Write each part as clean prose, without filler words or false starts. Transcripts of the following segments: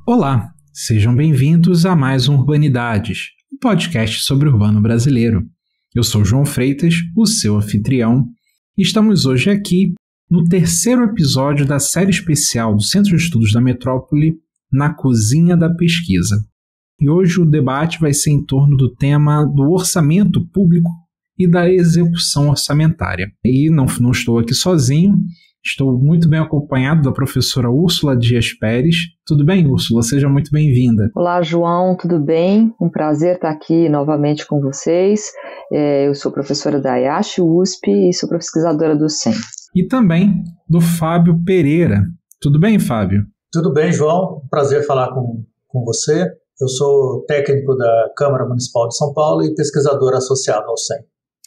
Olá, sejam bem-vindos a mais um Urbanidades, um podcast sobre o urbano brasileiro. Eu sou João Freitas, o seu anfitrião, e estamos hoje aqui no terceiro episódio da série especial do Centro de Estudos da Metrópole, Na Cozinha da Pesquisa. E hoje o debate vai ser em torno do tema do orçamento público e da execução orçamentária. E não estou aqui sozinho. Estou muito bem acompanhado da professora Úrsula Dias Pérez. Tudo bem, Úrsula? Seja muito bem-vinda. Olá, João, tudo bem? Um prazer estar aqui novamente com vocês. Eu sou professora da IASH USP e sou pesquisadora do CEM. E também do Fábio Pereira. Tudo bem, Fábio? Tudo bem, João. Prazer falar com você. Eu sou técnico da Câmara Municipal de São Paulo e pesquisador associado ao CEM.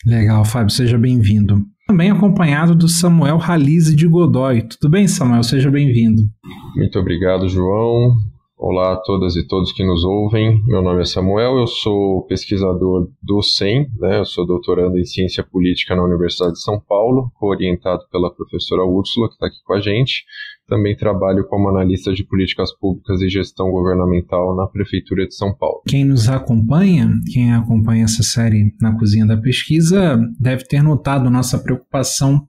Legal, Fábio, seja bem-vindo. Também acompanhado do Samuel Ralize de Godoy. Tudo bem, Samuel? Seja bem-vindo. Muito obrigado, João. Olá a todas e todos que nos ouvem. Meu nome é Samuel, eu sou pesquisador do CEM, eu sou doutorando em Ciência Política na Universidade de São Paulo, orientado pela professora Úrsula, que está aqui com a gente. Também trabalho como analista de políticas públicas e gestão governamental na Prefeitura de São Paulo. Quem acompanha essa série Na Cozinha da Pesquisa, deve ter notado nossa preocupação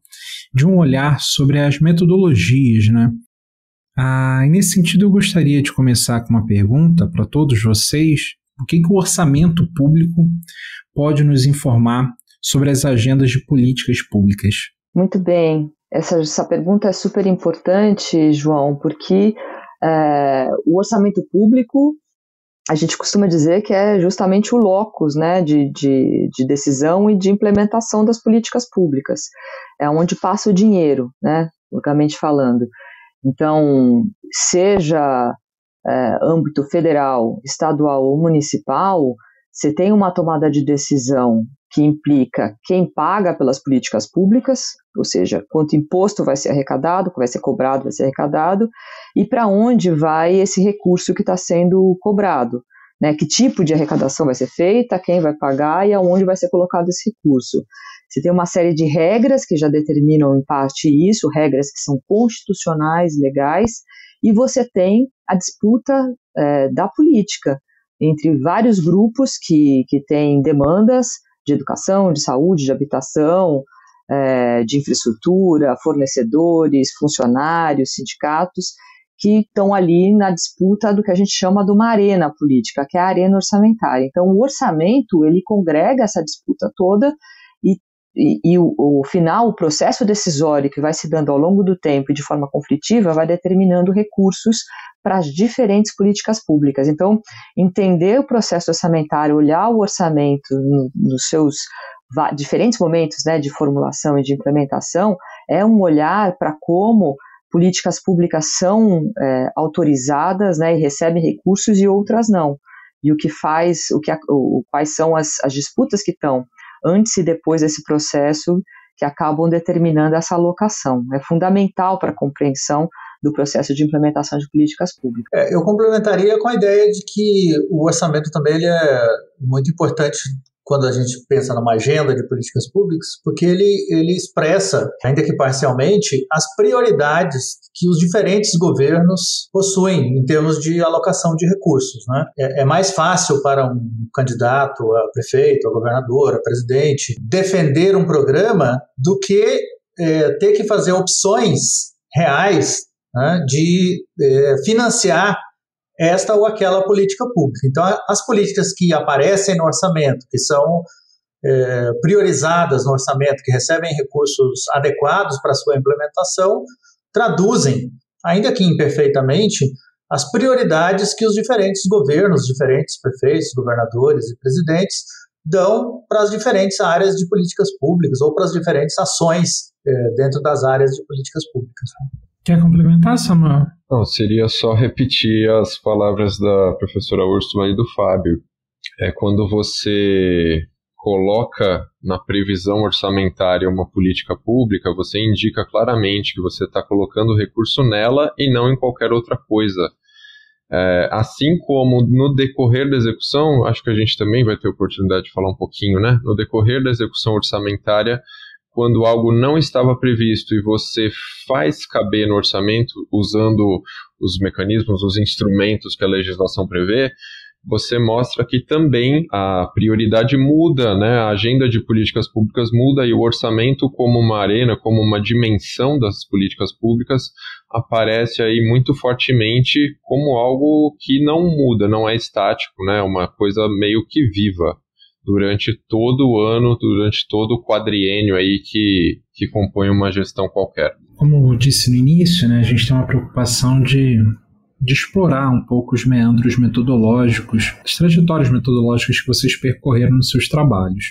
de um olhar sobre as metodologias, né? E nesse sentido, eu gostaria de começar com uma pergunta para todos vocês. O que o orçamento público pode nos informar sobre as agendas de políticas públicas? Muito bem. Essa pergunta é super importante, João, porque o orçamento público, a gente costuma dizer que é justamente o locus, né, de decisão e de implementação das políticas públicas. É onde passa o dinheiro, né, localmente falando. Então, seja âmbito federal, estadual ou municipal, você tem uma tomada de decisão que implica quem paga pelas políticas públicas, ou seja, quanto imposto vai ser arrecadado, vai ser cobrado, vai ser arrecadado, e para onde vai esse recurso que está sendo cobrado, né? Que tipo de arrecadação vai ser feita, quem vai pagar e aonde vai ser colocado esse recurso. Você tem uma série de regras que já determinam em parte isso, regras que são constitucionais, legais, e você tem a disputa da política entre vários grupos que têm demandas de educação, de saúde, de habitação, de infraestrutura, fornecedores, funcionários, sindicatos, que estão ali na disputa do que a gente chama de uma arena política, que é a arena orçamentária. Então, o orçamento, ele congrega essa disputa toda e o final, o processo decisório que vai se dando ao longo do tempo e de forma conflitiva, vai determinando recursos para as diferentes políticas públicas. Então, entender o processo orçamentário, olhar o orçamento nos seus diferentes momentos, né, de formulação e de implementação, é um olhar para como políticas públicas são autorizadas, né, e recebem recursos e outras não. E quais são as disputas que estão antes e depois desse processo que acabam determinando essa alocação. É fundamental para a compreensão do processo de implementação de políticas públicas. Eu complementaria com a ideia de que o orçamento também ele é muito importante quando a gente pensa numa agenda de políticas públicas, porque ele expressa, ainda que parcialmente, as prioridades que os diferentes governos possuem em termos de alocação de recursos, né? É mais fácil para um candidato a prefeito, a governador, a presidente, defender um programa do que ter que fazer opções reais, né, de financiar esta ou aquela política pública. Então, as políticas que aparecem no orçamento, que são priorizadas no orçamento, que recebem recursos adequados para sua implementação, traduzem, ainda que imperfeitamente, as prioridades que os diferentes governos, diferentes prefeitos, governadores e presidentes dão para as diferentes áreas de políticas públicas ou para as diferentes ações dentro das áreas de políticas públicas. Quer complementar, Samuel? Não, seria só repetir as palavras da professora Úrsula e do Fábio. Quando você coloca na previsão orçamentária uma política pública, você indica claramente que você está colocando recurso nela e não em qualquer outra coisa. Assim como no decorrer da execução, acho que a gente também vai ter oportunidade de falar um pouquinho, né? No decorrer da execução orçamentária, quando algo não estava previsto e você faz caber no orçamento usando os mecanismos, os instrumentos que a legislação prevê, você mostra que também a prioridade muda, né? A agenda de políticas públicas muda e o orçamento como uma arena, como uma dimensão das políticas públicas aparece aí muito fortemente como algo que não muda, não é estático, né? Uma coisa meio que viva durante todo o ano, durante todo o quadriênio aí que compõe uma gestão qualquer. Como eu disse no início, né, a gente tem uma preocupação de explorar um pouco os meandros metodológicos, as trajetórias metodológicas que vocês percorreram nos seus trabalhos.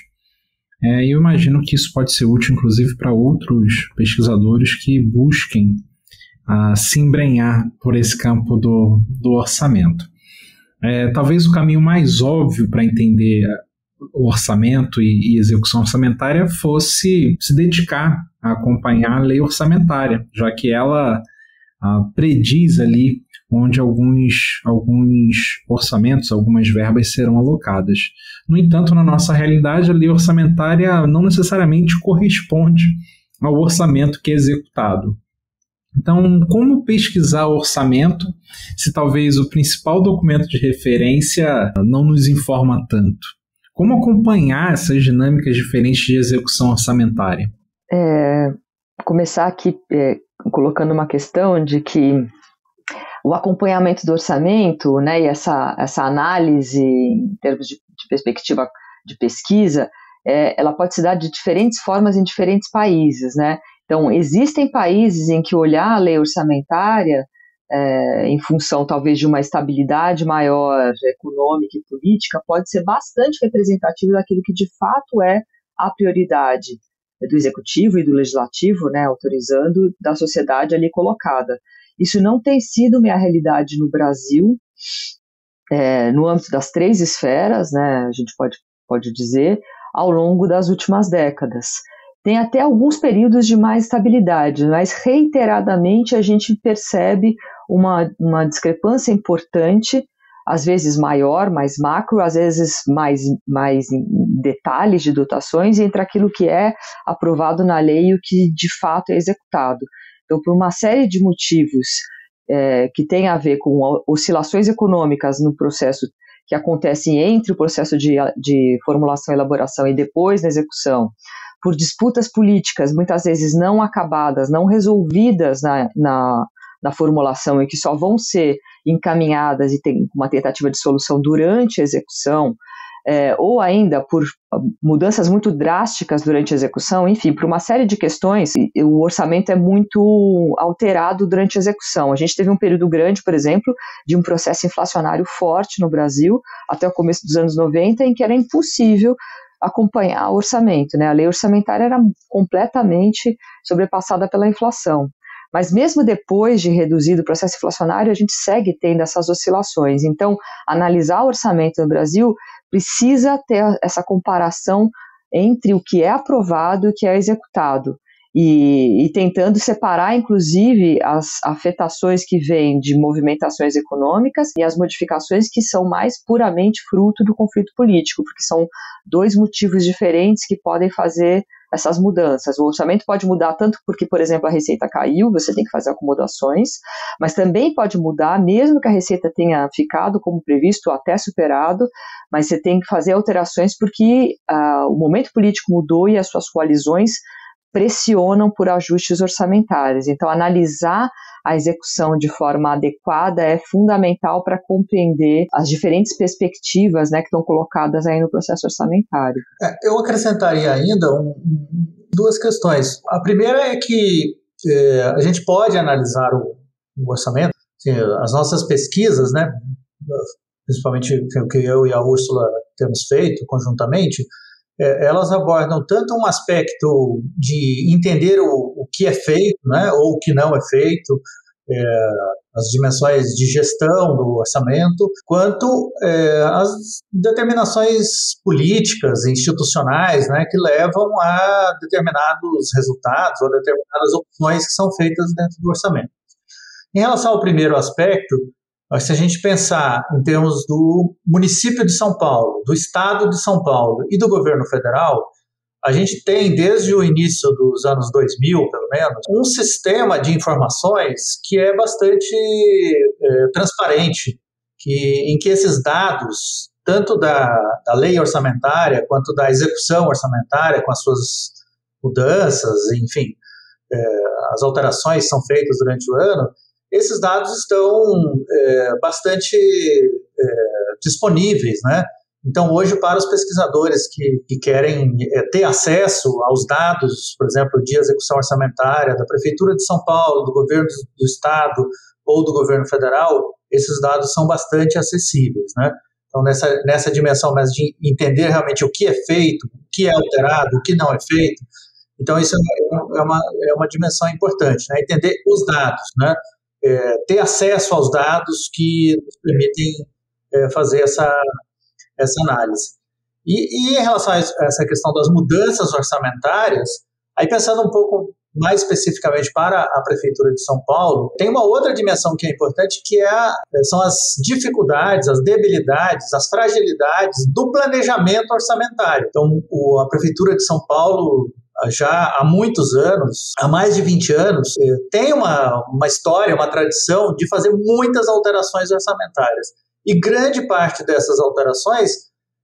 Eu imagino que isso pode ser útil, inclusive, para outros pesquisadores que busquem se embrenhar por esse campo do orçamento. Talvez o caminho mais óbvio para entender o orçamento e execução orçamentária fosse se dedicar a acompanhar a lei orçamentária, já que ela prediz ali onde alguns orçamentos, algumas verbas serão alocadas. No entanto, na nossa realidade, a lei orçamentária não necessariamente corresponde ao orçamento que é executado. Então, como pesquisar o orçamento se talvez o principal documento de referência não nos informa tanto? Como acompanhar essas dinâmicas diferentes de execução orçamentária? Começar aqui colocando uma questão de que o acompanhamento do orçamento, né, e essa análise em termos de perspectiva de pesquisa, ela pode se dar de diferentes formas em diferentes países, né? Então, existem países em que olhar a lei orçamentária em função talvez de uma estabilidade maior econômica e política, pode ser bastante representativo daquilo que de fato é a prioridade do executivo e do legislativo, né, autorizando, da sociedade ali colocada. Isso não tem sido minha realidade no Brasil, no âmbito das 3 esferas, né, a gente pode dizer, ao longo das últimas décadas. Tem até alguns períodos de mais estabilidade, mas reiteradamente a gente percebe uma discrepância importante, às vezes maior, mais macro, às vezes mais em detalhes de dotações, entre aquilo que é aprovado na lei e o que de fato é executado. Então, por uma série de motivos que tem a ver com oscilações econômicas no processo que acontecem entre o processo de formulação e elaboração e depois na execução, por disputas políticas muitas vezes não acabadas, não resolvidas na formulação e que só vão ser encaminhadas e tem uma tentativa de solução durante a execução, ou ainda por mudanças muito drásticas durante a execução, enfim, por uma série de questões, o orçamento é muito alterado durante a execução. A gente teve um período grande, por exemplo, de um processo inflacionário forte no Brasil, até o começo dos anos 90, em que era impossível acompanhar o orçamento, né? A lei orçamentária era completamente sobrepassada pela inflação. Mas mesmo depois de reduzido o processo inflacionário, a gente segue tendo essas oscilações. Então, analisar o orçamento no Brasil precisa ter essa comparação entre o que é aprovado e o que é executado. E tentando separar, inclusive, as afetações que vêm de movimentações econômicas e as modificações que são mais puramente fruto do conflito político, porque são 2 motivos diferentes que podem fazer essas mudanças. O orçamento pode mudar tanto porque, por exemplo, a receita caiu, você tem que fazer acomodações, mas também pode mudar, mesmo que a receita tenha ficado como previsto ou até superado, mas você tem que fazer alterações porque o momento político mudou e as suas coalizões pressionam por ajustes orçamentários. Então, analisar a execução de forma adequada é fundamental para compreender as diferentes perspectivas, né, que estão colocadas aí no processo orçamentário. Eu acrescentaria ainda 2 questões. A primeira é que a gente pode analisar o orçamento, assim, as nossas pesquisas, né, principalmente o que eu e a Úrsula temos feito conjuntamente, elas abordam tanto um aspecto de entender o que é feito, né, ou o que não é feito, as dimensões de gestão do orçamento, quanto as determinações políticas e institucionais, né, que levam a determinados resultados ou determinadas opções que são feitas dentro do orçamento. Em relação ao primeiro aspecto, se a gente pensar em termos do município de São Paulo, do estado de São Paulo e do governo federal, a gente tem, desde o início dos anos 2000, pelo menos, um sistema de informações que é bastante transparente, em que esses dados, tanto da lei orçamentária quanto da execução orçamentária, com as suas mudanças, enfim, as alterações são feitas durante o ano, esses dados estão bastante disponíveis, né? Então, hoje, para os pesquisadores que querem ter acesso aos dados, por exemplo, de execução orçamentária da Prefeitura de São Paulo, do governo do Estado ou do governo federal, esses dados são bastante acessíveis, né? Então, nessa dimensão mais de entender realmente o que é feito, o que é alterado, o que não é feito, então isso é uma dimensão importante, né? Entender os dados, né? Ter acesso aos dados que nos permitem fazer essa análise. E em relação a essa questão das mudanças orçamentárias, aí pensando um pouco mais especificamente para a Prefeitura de São Paulo, tem uma outra dimensão que é importante, que são as dificuldades, as debilidades, as fragilidades do planejamento orçamentário. Então, a Prefeitura de São Paulo, já há muitos anos, há mais de 20 anos, tem uma história, uma tradição de fazer muitas alterações orçamentárias. E grande parte dessas alterações,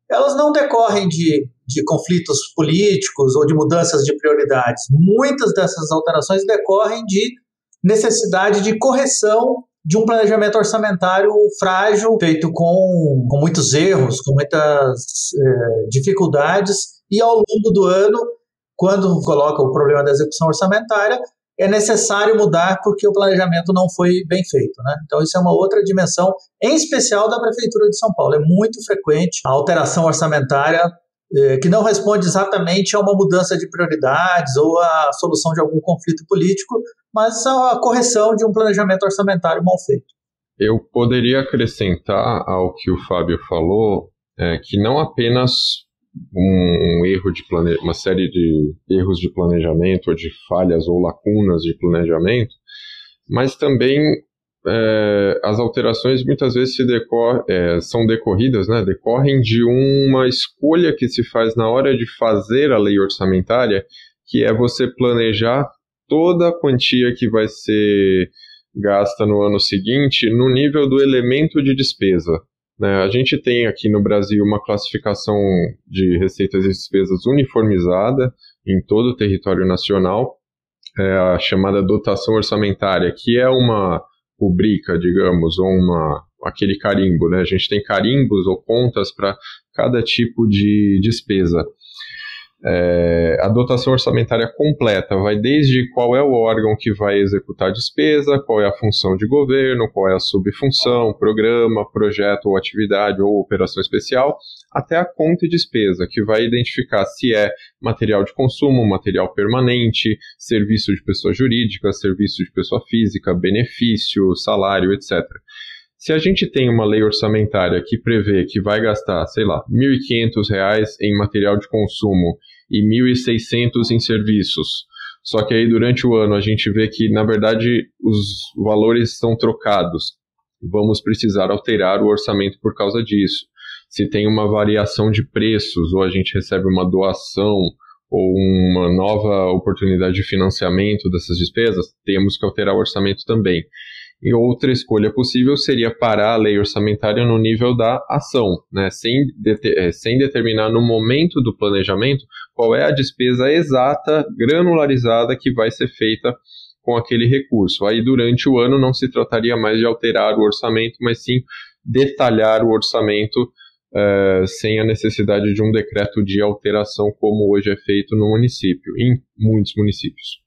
elas não decorrem de conflitos políticos ou de mudanças de prioridades. Muitas dessas alterações decorrem de necessidade de correção de um planejamento orçamentário frágil, feito com muitos erros, com muitas dificuldades, e ao longo do ano, quando coloca o problema da execução orçamentária, é necessário mudar porque o planejamento não foi bem feito, né? Então isso é uma outra dimensão, em especial da Prefeitura de São Paulo. É muito frequente a alteração orçamentária que não responde exatamente a uma mudança de prioridades ou a solução de algum conflito político, mas a correção de um planejamento orçamentário mal feito. Eu poderia acrescentar ao que o Fábio falou, que não apenas um erro de uma série de erros de planejamento, ou de falhas ou lacunas de planejamento, mas também as alterações muitas vezes são decorridas, né, decorrem de uma escolha que se faz na hora de fazer a lei orçamentária, que é você planejar toda a quantia que vai ser gasta no ano seguinte no nível do elemento de despesa. A gente tem aqui no Brasil uma classificação de receitas e despesas uniformizada em todo o território nacional, a chamada dotação orçamentária, que é uma rubrica, digamos, ou aquele carimbo, né? A gente tem carimbos ou contas para cada tipo de despesa. A dotação orçamentária completa vai desde qual é o órgão que vai executar a despesa, qual é a função de governo, qual é a subfunção, programa, projeto ou atividade ou operação especial, até a conta e despesa, que vai identificar se é material de consumo, material permanente, serviço de pessoa jurídica, serviço de pessoa física, benefício, salário, etc. Se a gente tem uma lei orçamentária que prevê que vai gastar, sei lá, R$ 1.500 em material de consumo e R$ 1.600 em serviços, só que aí durante o ano a gente vê que, na verdade, os valores são trocados, vamos precisar alterar o orçamento por causa disso. Se tem uma variação de preços, ou a gente recebe uma doação, ou uma nova oportunidade de financiamento dessas despesas, temos que alterar o orçamento também. E outra escolha possível seria parar a lei orçamentária no nível da ação, né? sem determinar no momento do planejamento qual é a despesa exata, granularizada, que vai ser feita com aquele recurso. Aí durante o ano não se trataria mais de alterar o orçamento, mas sim detalhar o orçamento sem a necessidade de um decreto de alteração, como hoje é feito no município, em muitos municípios.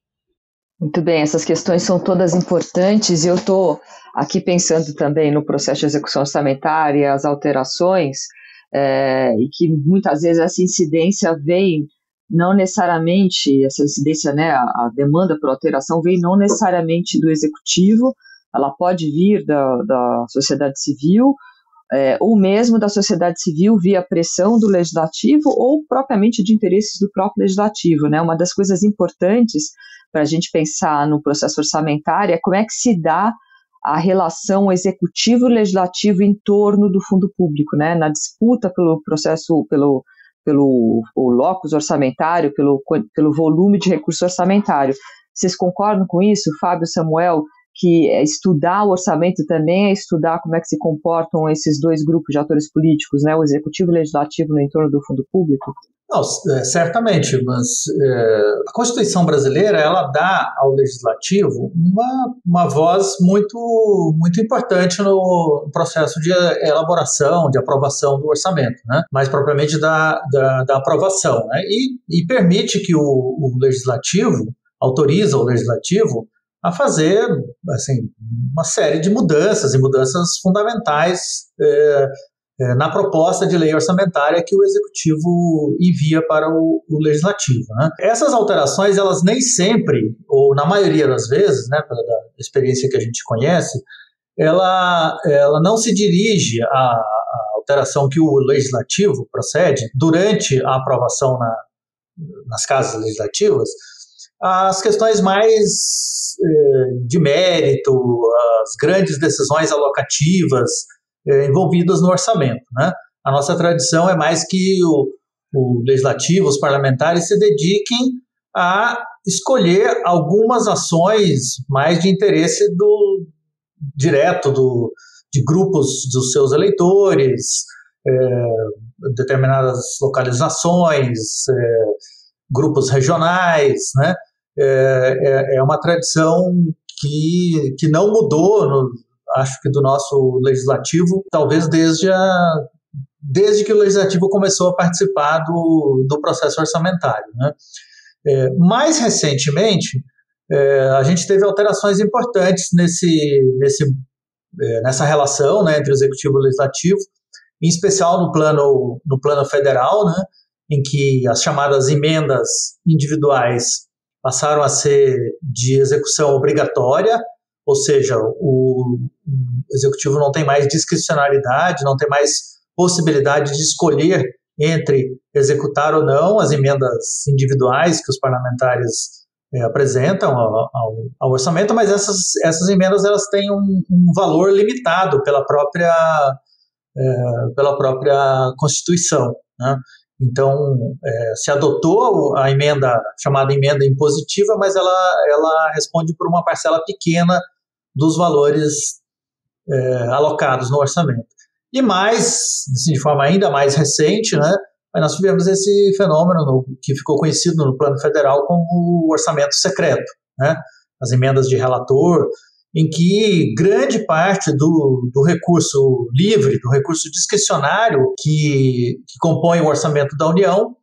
Muito bem, essas questões são todas importantes e eu estou aqui pensando também no processo de execução orçamentária, as alterações, e que muitas vezes essa incidência vem não necessariamente, essa incidência, né, a demanda por alteração vem não necessariamente do executivo, ela pode vir da sociedade civil, ou mesmo da sociedade civil via pressão do legislativo ou propriamente de interesses do próprio legislativo, né? Uma das coisas importantes para a gente pensar no processo orçamentário é como é que se dá a relação executivo e legislativo em torno do fundo público, né? Na disputa pelo processo, pelo o locus orçamentário, pelo volume de recurso orçamentário. Vocês concordam com isso, Fábio, Samuel, que estudar o orçamento também é estudar como é que se comportam esses dois grupos de atores políticos, né, o executivo e o legislativo no entorno do fundo público? Não, certamente, mas a Constituição brasileira, ela dá ao legislativo uma voz muito, muito importante no processo de elaboração, de aprovação do orçamento, né? Mais propriamente da aprovação, né? E permite que o legislativo, autoriza o legislativo a fazer assim, uma série de mudanças, e mudanças fundamentais na proposta de lei orçamentária que o Executivo envia para o Legislativo, né? Essas alterações, elas nem sempre, ou na maioria das vezes, né, pela experiência que a gente conhece, ela não se dirige à alteração que o Legislativo procede durante a aprovação nas casas legislativas, as questões mais de mérito, as grandes decisões alocativas envolvidas no orçamento, né? A nossa tradição é mais que o legislativo, os parlamentares se dediquem a escolher algumas ações mais de interesse direto de grupos dos seus eleitores, determinadas localizações, grupos regionais, né? É uma tradição que não mudou, acho que do nosso legislativo, talvez desde que o legislativo começou a participar do processo orçamentário, né? Mais recentemente, a gente teve alterações importantes nessa relação, né, entre o executivo e o legislativo, em especial no plano federal, né, em que as chamadas emendas individuais passaram a ser de execução obrigatória, ou seja, o executivo não tem mais discricionalidade, não tem mais possibilidade de escolher entre executar ou não as emendas individuais que os parlamentares apresentam ao orçamento, mas essas emendas elas têm um valor limitado pela própria Constituição, né? Então, se adotou a emenda, chamada emenda impositiva, mas ela responde por uma parcela pequena dos valores alocados no orçamento. E mais, de forma ainda mais recente, né, nós tivemos esse fenômeno que ficou conhecido no plano federal como o orçamento secreto, né, as emendas de relator, em que grande parte do recurso livre, do recurso discricionário que compõe o orçamento da União,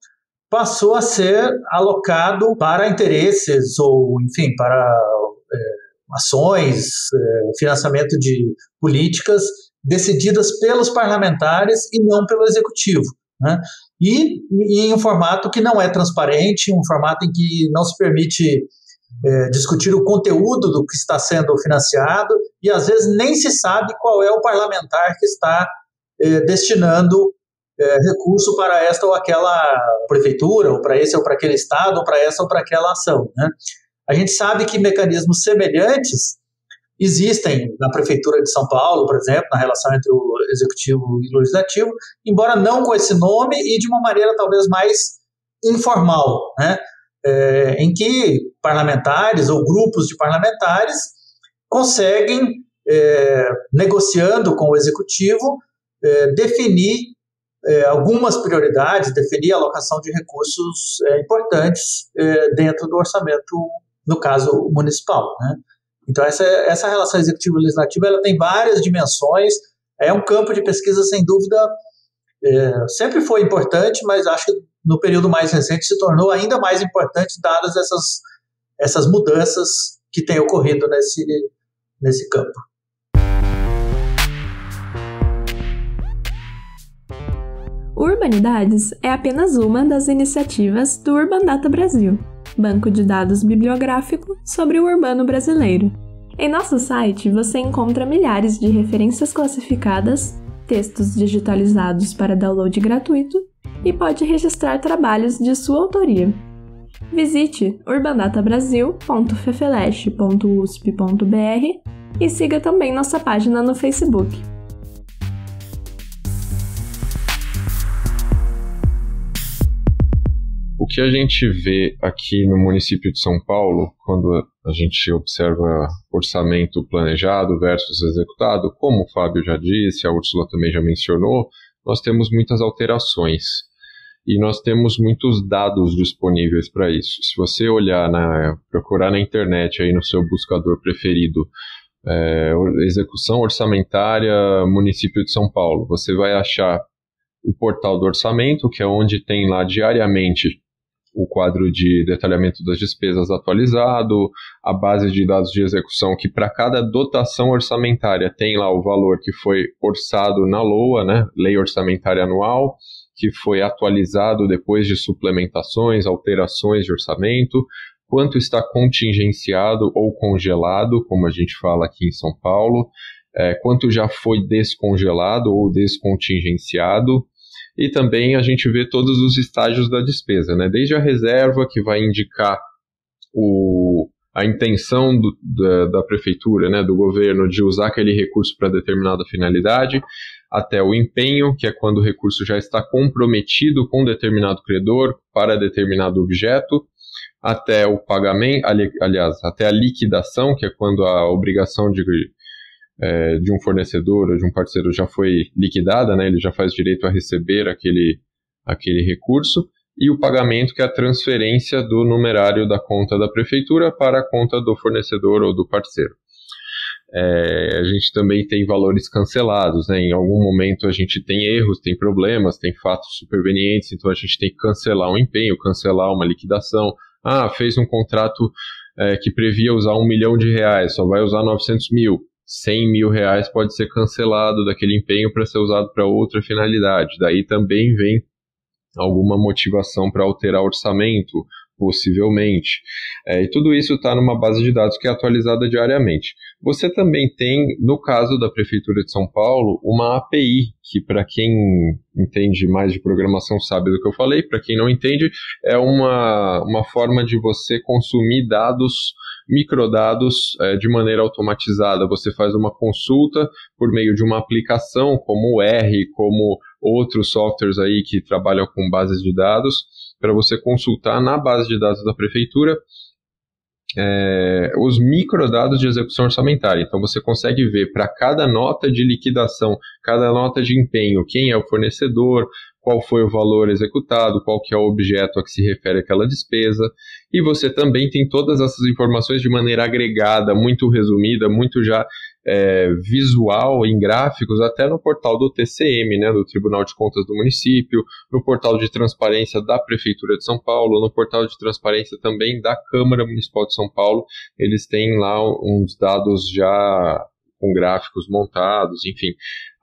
passou a ser alocado para interesses ou, enfim, para ações, financiamento de políticas decididas pelos parlamentares e não pelo executivo, né? E em um formato que não é transparente, um formato em que não se permite discutir o conteúdo do que está sendo financiado e às vezes nem se sabe qual é o parlamentar que está destinando recurso para esta ou aquela prefeitura, ou para esse ou para aquele estado, ou para essa ou para aquela ação, né? A gente sabe que mecanismos semelhantes existem na Prefeitura de São Paulo, por exemplo, na relação entre o Executivo e o Legislativo, embora não com esse nome e de uma maneira talvez mais informal, né? Em que parlamentares ou grupos de parlamentares conseguem, negociando com o Executivo, definir algumas prioridades, definir a alocação de recursos importantes dentro do orçamento, no caso municipal, né? Então essa relação executivo-legislativa ela tem várias dimensões, é um campo de pesquisa sem dúvida, sempre foi importante, mas acho que no período mais recente se tornou ainda mais importante dadas essas mudanças que têm ocorrido nesse campo. O Urbanidades é apenas uma das iniciativas do Urban Data Brasil, banco de dados bibliográfico sobre o urbano brasileiro. Em nosso site você encontra milhares de referências classificadas, textos digitalizados para download gratuito e pode registrar trabalhos de sua autoria. Visite urbandatabrasil.fefeleste.usp.br e siga também nossa página no Facebook. que a gente vê aqui no município de São Paulo, quando a gente observa orçamento planejado versus executado, como o Fábio já disse, a Úrsula também já mencionou, nós temos muitas alterações e nós temos muitos dados disponíveis para isso. Se você procurar na internet aí no seu buscador preferido, execução orçamentária município de São Paulo, você vai achar o portal do orçamento, que é onde tem lá diariamente o quadro de detalhamento das despesas atualizado, a base de dados de execução, que para cada dotação orçamentária tem lá o valor que foi orçado na LOA, né, Lei Orçamentária Anual, que foi atualizado depois de suplementações, alterações de orçamento, quanto está contingenciado ou congelado, como a gente fala aqui em São Paulo, quanto já foi descongelado ou descontingenciado, e também a gente vê todos os estágios da despesa, né? Desde a reserva, que vai indicar a intenção da prefeitura, né, do governo, de usar aquele recurso para determinada finalidade, até o empenho, que é quando o recurso já está comprometido com determinado credor para determinado objeto, até o pagamento, até a liquidação, que é quando a obrigação de um fornecedor ou de um parceiro já foi liquidada, né, ele já faz direito a receber aquele recurso, e o pagamento, que é a transferência do numerário da conta da prefeitura para a conta do fornecedor ou do parceiro. A gente também tem valores cancelados, né? Em algum momento a gente tem erros, tem problemas, tem fatos supervenientes, então a gente tem que cancelar um empenho, cancelar uma liquidação. Fez um contrato que previa usar R$1 milhão, só vai usar 900 mil. R$100 mil pode ser cancelado daquele empenho para ser usado para outra finalidade. Daí também vem alguma motivação para alterar o orçamento, possivelmente. E tudo isso está numa base de dados que é atualizada diariamente. Você também tem, no caso da Prefeitura de São Paulo, uma API, que para quem entende mais de programação sabe do que eu falei, para quem não entende, é uma forma de você consumir dados, microdados, de maneira automatizada. Você faz uma consulta por meio de uma aplicação como o R, como outros softwares aí que trabalham com bases de dados, para você consultar na base de dados da Prefeitura os microdados de execução orçamentária. Então você consegue ver para cada nota de liquidação, cada nota de empenho, quem é o fornecedor, qual foi o valor executado, qual que é o objeto a que se refere aquela despesa, e você também tem todas essas informações de maneira agregada, muito resumida, muito já visual, em gráficos, até no portal do TCM, né, do Tribunal de Contas do Município, no portal de transparência da Prefeitura de São Paulo, no portal de transparência também da Câmara Municipal de São Paulo. Eles têm lá uns dados já com gráficos montados, enfim.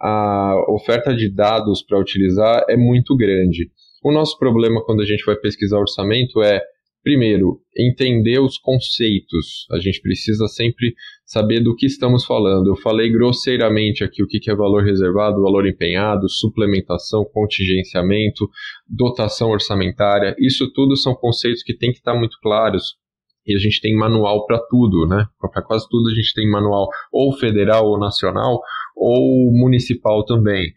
A oferta de dados para utilizar é muito grande. O nosso problema quando a gente vai pesquisar orçamento é, primeiro, entender os conceitos. A gente precisa sempre saber do que estamos falando. Eu falei grosseiramente aqui o que é valor reservado, valor empenhado, suplementação, contingenciamento, dotação orçamentária. Isso tudo são conceitos que têm que estar muito claros. E a gente tem manual para tudo, né? Para quase tudo a gente tem manual ou federal ou nacional ou municipal também.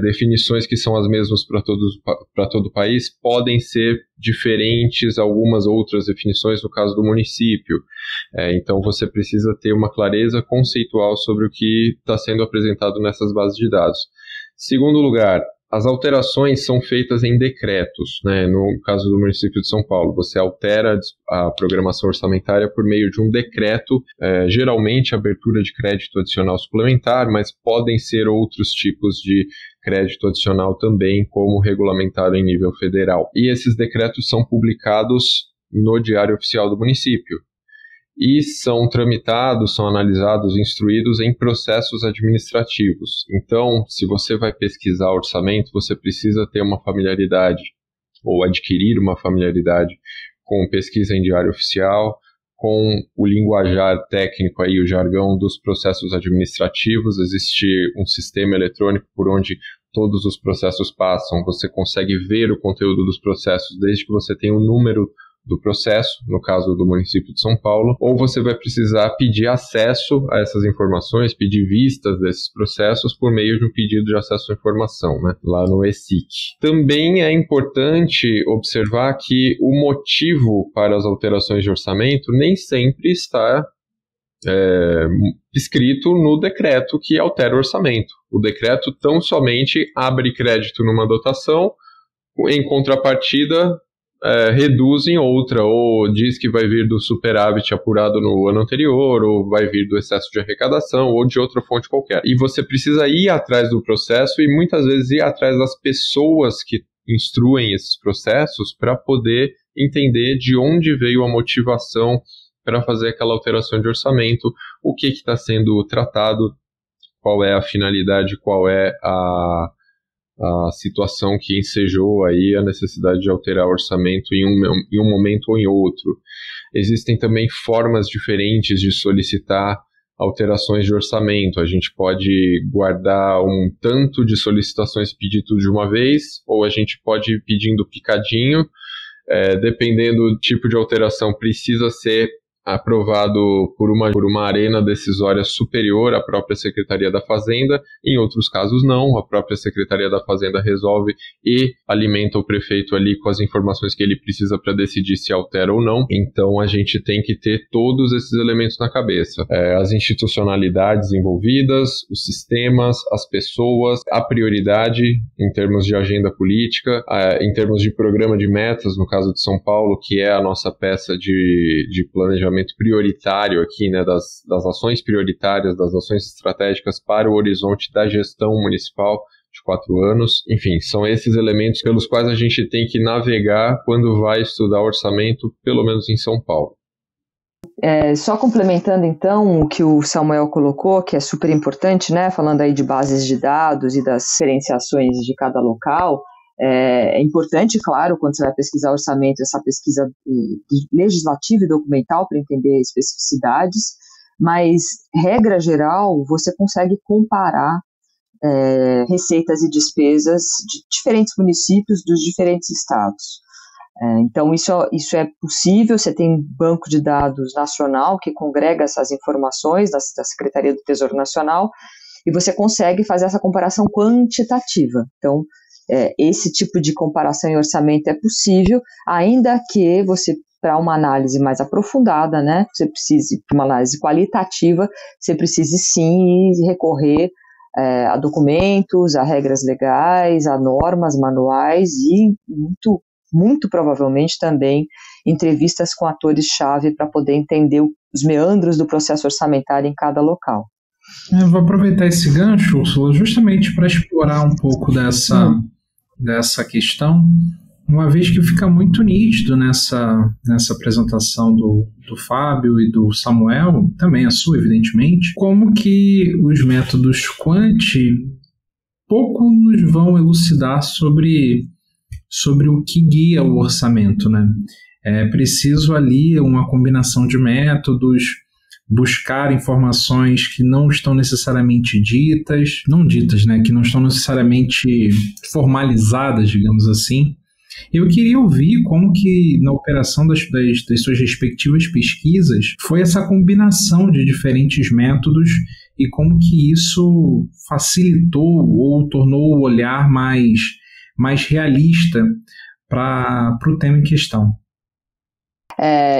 Definições que são as mesmas para todo o país podem ser diferentes, algumas outras definições no caso do município. Então você precisa ter uma clareza conceitual sobre o que está sendo apresentado nessas bases de dados. Segundo lugar, as alterações são feitas em decretos, né? No caso do município de São Paulo, você altera a programação orçamentária por meio de um decreto, geralmente abertura de crédito adicional suplementar, mas podem ser outros tipos de crédito adicional também, como regulamentado em nível federal. E esses decretos são publicados no Diário Oficial do município e são tramitados, são analisados, instruídos em processos administrativos. Então, se você vai pesquisar orçamento, você precisa ter uma familiaridade ou adquirir uma familiaridade com pesquisa em diário oficial, com o linguajar técnico, aí, o jargão dos processos administrativos. Existe um sistema eletrônico por onde todos os processos passam, você consegue ver o conteúdo dos processos desde que você tenha o número do processo, no caso do município de São Paulo, ou você vai precisar pedir acesso a essas informações, pedir vistas desses processos por meio de um pedido de acesso à informação, né, lá no ESIC. Também é importante observar que o motivo para as alterações de orçamento nem sempre está escrito no decreto que altera o orçamento. O decreto tão somente abre crédito numa dotação, em contrapartida reduz em outra, ou diz que vai vir do superávit apurado no ano anterior, ou vai vir do excesso de arrecadação, ou de outra fonte qualquer. E você precisa ir atrás do processo e muitas vezes ir atrás das pessoas que instruem esses processos para poder entender de onde veio a motivação para fazer aquela alteração de orçamento, o que está sendo tratado, qual é a finalidade, qual é a situação que ensejou aí a necessidade de alterar o orçamento em um momento ou em outro. Existem também formas diferentes de solicitar alterações de orçamento. A gente pode guardar um tanto de solicitações e pedir tudo de uma vez, ou a gente pode ir pedindo picadinho. Dependendo do tipo de alteração, precisa ser aprovado por uma arena decisória superior à própria Secretaria da Fazenda. Em outros casos não, a própria Secretaria da Fazenda resolve e alimenta o prefeito ali com as informações que ele precisa para decidir se altera ou não. Então a gente tem que ter todos esses elementos na cabeça. As institucionalidades envolvidas, os sistemas, as pessoas, a prioridade em termos de agenda política, em termos de programa de metas, no caso de São Paulo, que é a nossa peça de planejamento prioritário aqui, né, das ações prioritárias, das ações estratégicas para o horizonte da gestão municipal de 4 anos. Enfim, são esses elementos pelos quais a gente tem que navegar quando vai estudar orçamento, pelo menos em São Paulo. Só complementando então o que o Samuel colocou, que é super importante, né, falando aí de bases de dados e das diferenciações de cada local. É importante, claro, quando você vai pesquisar orçamento, essa pesquisa legislativa e documental para entender especificidades, mas, regra geral, você consegue comparar receitas e despesas de diferentes municípios dos diferentes estados. Então, isso é possível. Você tem um banco de dados nacional que congrega essas informações da Secretaria do Tesouro Nacional e você consegue fazer essa comparação quantitativa. Então, esse tipo de comparação em orçamento é possível, ainda que você, para uma análise mais aprofundada, né, você precise, para uma análise qualitativa, você precise sim recorrer a documentos, a regras legais, a normas, manuais e muito provavelmente também entrevistas com atores-chave para poder entender os meandros do processo orçamentário em cada local. Eu vou aproveitar esse gancho, Úrsula, justamente para explorar um pouco dessa questão, uma vez que fica muito nítido nessa apresentação do Fábio e do Samuel, também a sua, evidentemente, como que os métodos Quant pouco nos vão elucidar sobre o que guia o orçamento, né? É preciso ali uma combinação de métodos, buscar informações que não estão necessariamente né, que não estão necessariamente formalizadas, digamos assim. Eu queria ouvir como que na operação das suas respectivas pesquisas foi essa combinação de diferentes métodos e como que isso facilitou ou tornou o olhar mais realista para o tema em questão.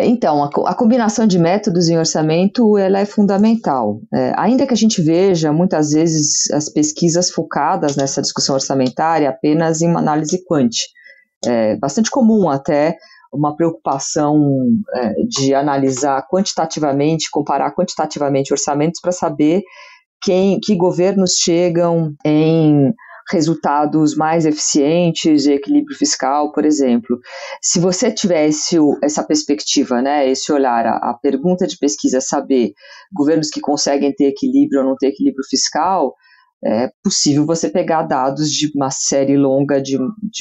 Então, a combinação de métodos em orçamento ela é fundamental. Ainda que a gente veja muitas vezes as pesquisas focadas nessa discussão orçamentária apenas em uma análise quant. É bastante comum até uma preocupação de analisar quantitativamente, comparar quantitativamente orçamentos para saber que governos chegam em resultados mais eficientes de equilíbrio fiscal, por exemplo. Se você tivesse essa perspectiva, né, esse olhar, a pergunta de pesquisa, saber governos que conseguem ter equilíbrio ou não ter equilíbrio fiscal, é possível você pegar dados de uma série longa de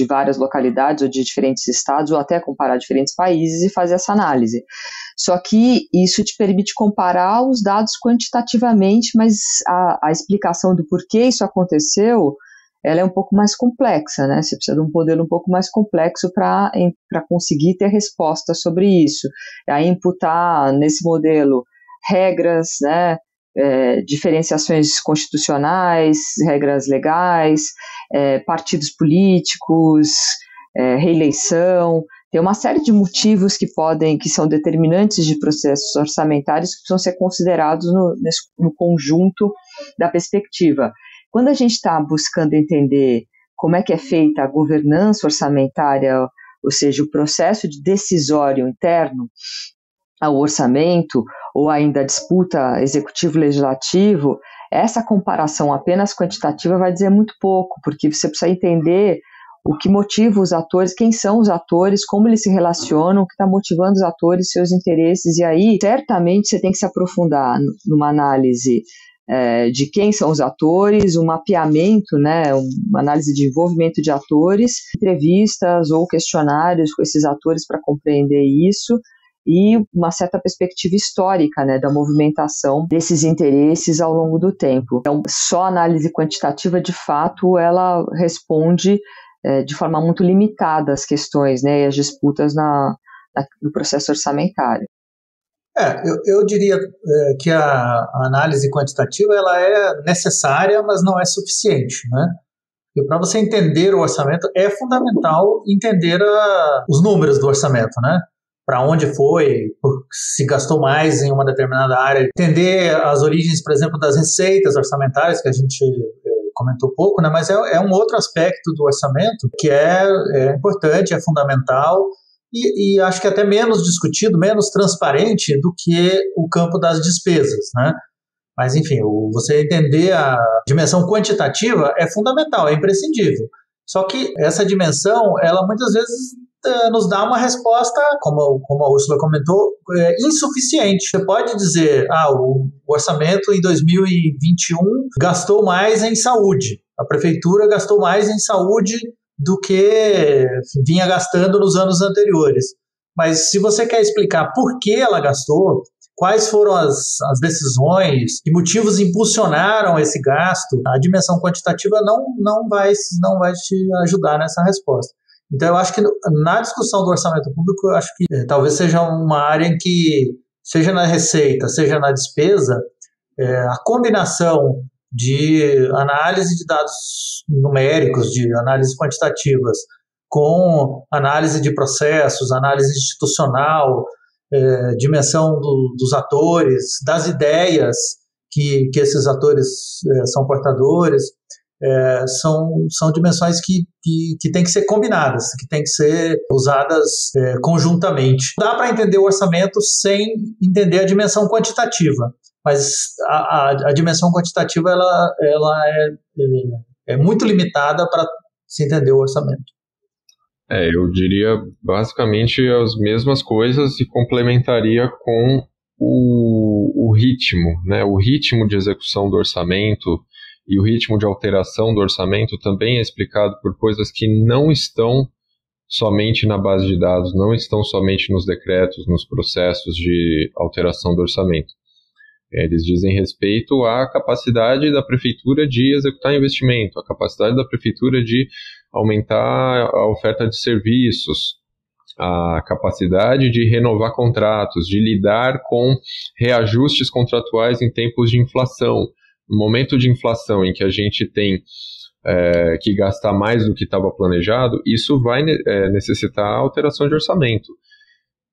várias localidades ou de diferentes estados, ou até comparar diferentes países e fazer essa análise. Só que isso te permite comparar os dados quantitativamente, mas a explicação do porquê isso aconteceu ela é um pouco mais complexa, né? Você precisa de um modelo um pouco mais complexo para conseguir ter resposta sobre isso. Aí imputar nesse modelo regras, né? Diferenciações constitucionais, regras legais, partidos políticos, reeleição. Tem uma série de motivos que são determinantes de processos orçamentários que precisam ser considerados no conjunto da perspectiva. Quando a gente está buscando entender como é que é feita a governança orçamentária, ou seja, o processo de decisório interno ao orçamento, ou ainda a disputa executivo-legislativo, essa comparação apenas quantitativa vai dizer muito pouco, porque você precisa entender o que motiva os atores, quem são os atores, como eles se relacionam, o que está motivando os atores, seus interesses, e aí certamente você tem que se aprofundar numa análise de quem são os atores, um mapeamento, né, uma análise de envolvimento de atores, entrevistas ou questionários com esses atores para compreender isso, e uma certa perspectiva histórica, né, da movimentação desses interesses ao longo do tempo. Então, só a análise quantitativa, de fato, ela responde de forma muito limitada às questões, né, e às disputas no processo orçamentário. Eu diria que a análise quantitativa ela é necessária, mas não é suficiente, né? Porque para você entender o orçamento, é fundamental entender os números do orçamento, né? Para onde foi, se gastou mais em uma determinada área, entender as origens, por exemplo, das receitas orçamentárias, que a gente comentou pouco, né? Mas é um outro aspecto do orçamento que é importante, é fundamental, e acho que até menos discutido, menos transparente do que o campo das despesas, né? Mas, enfim, você entender a dimensão quantitativa é fundamental, é imprescindível. Só que essa dimensão, ela muitas vezes nos dá uma resposta, como a Úrsula comentou, insuficiente. Você pode dizer, o orçamento em 2021 gastou mais em saúde. A prefeitura gastou mais em saúde do que vinha gastando nos anos anteriores. Mas se você quer explicar por que ela gastou, quais foram as decisões, que motivos impulsionaram esse gasto, a dimensão quantitativa não vai te ajudar nessa resposta. Então, eu acho que na discussão do orçamento público, eu acho que talvez seja uma área em que, seja na receita, seja na despesa, a combinação de análise de dados numéricos, de análises quantitativas, com análise de processos, análise institucional, dimensão dos atores, das ideias que esses atores são portadores, são dimensões que têm que ser combinadas, que têm que ser usadas conjuntamente. Não dá para entender o orçamento sem entender a dimensão quantitativa, mas a dimensão quantitativa ela é muito limitada para se entender o orçamento. Eu diria basicamente as mesmas coisas e complementaria com o ritmo, né? O ritmo de execução do orçamento e o ritmo de alteração do orçamento também é explicado por coisas que não estão somente na base de dados, não estão somente nos decretos, nos processos de alteração do orçamento. Eles dizem respeito à capacidade da prefeitura de executar investimento, a capacidade da prefeitura de aumentar a oferta de serviços, a capacidade de renovar contratos, de lidar com reajustes contratuais em tempos de inflação. No momento de inflação em que a gente tem que gastar mais do que estava planejado, isso vai necessitar alteração de orçamento.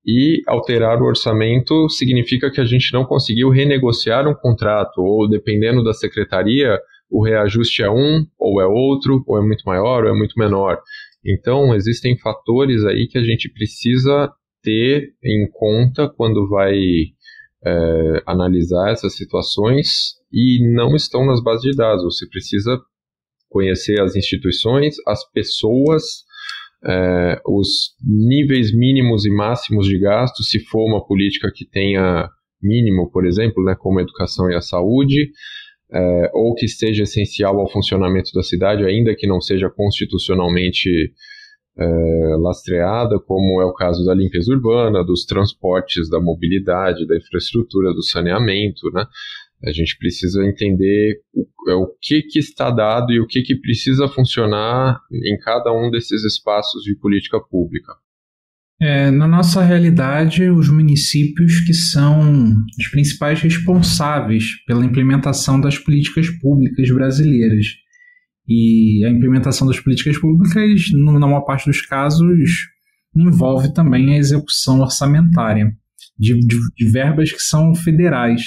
E alterar o orçamento significa que a gente não conseguiu renegociar um contrato, ou dependendo da secretaria, o reajuste é um, ou é outro, ou é muito maior, ou é muito menor. Então, existem fatores aí que a gente precisa ter em conta quando vai analisar essas situações e não estão nas bases de dados. Você precisa conhecer as instituições, as pessoas, os níveis mínimos e máximos de gasto, se for uma política que tenha mínimo, por exemplo, né, como a educação e a saúde, ou que seja essencial ao funcionamento da cidade, ainda que não seja constitucionalmente lastreada, como é o caso da limpeza urbana, dos transportes, da mobilidade, da infraestrutura, do saneamento, né? A gente precisa entender o que está dado e o que precisa funcionar em cada um desses espaços de política pública. Na nossa realidade, os municípios que são os principais responsáveis pela implementação das políticas públicas brasileiras. E a implementação das políticas públicas, na maior parte dos casos, envolve também a execução orçamentária de verbas que são federais.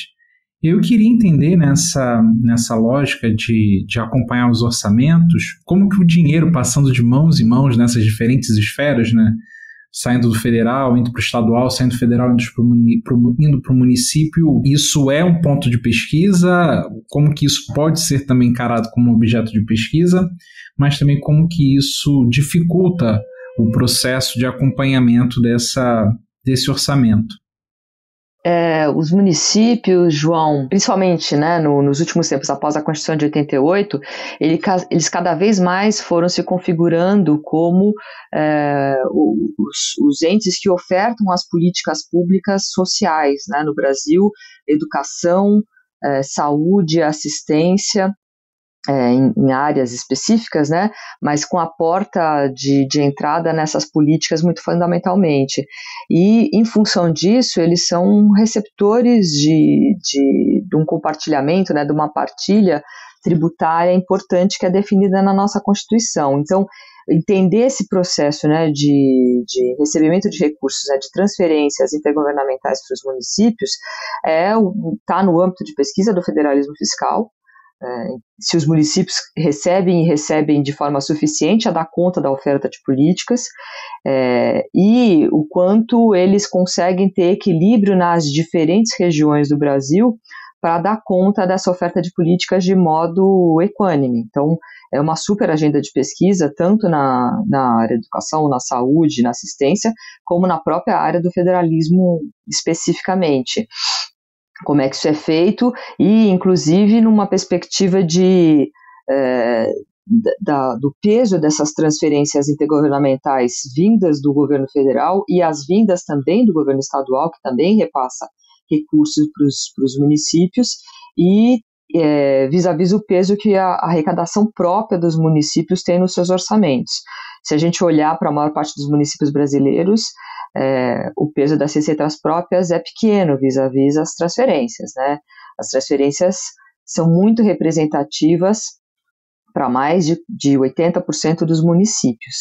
Eu queria entender nessa lógica de acompanhar os orçamentos, como que o dinheiro passando de mãos em mãos nessas diferentes esferas, né? Saindo do federal, indo para o estadual, saindo do federal, indo para o município, isso é um ponto de pesquisa? Como que isso pode ser também encarado como objeto de pesquisa, mas também como que isso dificulta o processo de acompanhamento desse orçamento? Os municípios, João, principalmente, né, nos últimos tempos, após a Constituição de 88, eles cada vez mais foram se configurando como os entes que ofertam as políticas públicas sociais, né, no Brasil, educação, saúde, assistência, em áreas específicas, né, mas com a porta de entrada nessas políticas muito fundamentalmente. E, em função disso, eles são receptores de um compartilhamento, né, de uma partilha tributária importante que é definida na nossa Constituição. Então, entender esse processo, né, de recebimento de recursos, né, de transferências intergovernamentais para os municípios, está no âmbito de pesquisa do federalismo fiscal. Se os municípios recebem de forma suficiente a dar conta da oferta de políticas, e o quanto eles conseguem ter equilíbrio nas diferentes regiões do Brasil para dar conta dessa oferta de políticas de modo equânime. Então, é uma super agenda de pesquisa, tanto na área da educação, na saúde, na assistência, como na própria área do federalismo especificamente. Como é que isso é feito e, inclusive, numa perspectiva do peso dessas transferências intergovernamentais vindas do governo federal e as vindas também do governo estadual, que também repassa recursos para os municípios, e vis-à-vis o peso que a arrecadação própria dos municípios tem nos seus orçamentos. Se a gente olhar para a maior parte dos municípios brasileiros, o peso das receitas próprias é pequeno vis-à-vis as transferências, né? As transferências são muito representativas para mais de 80% dos municípios.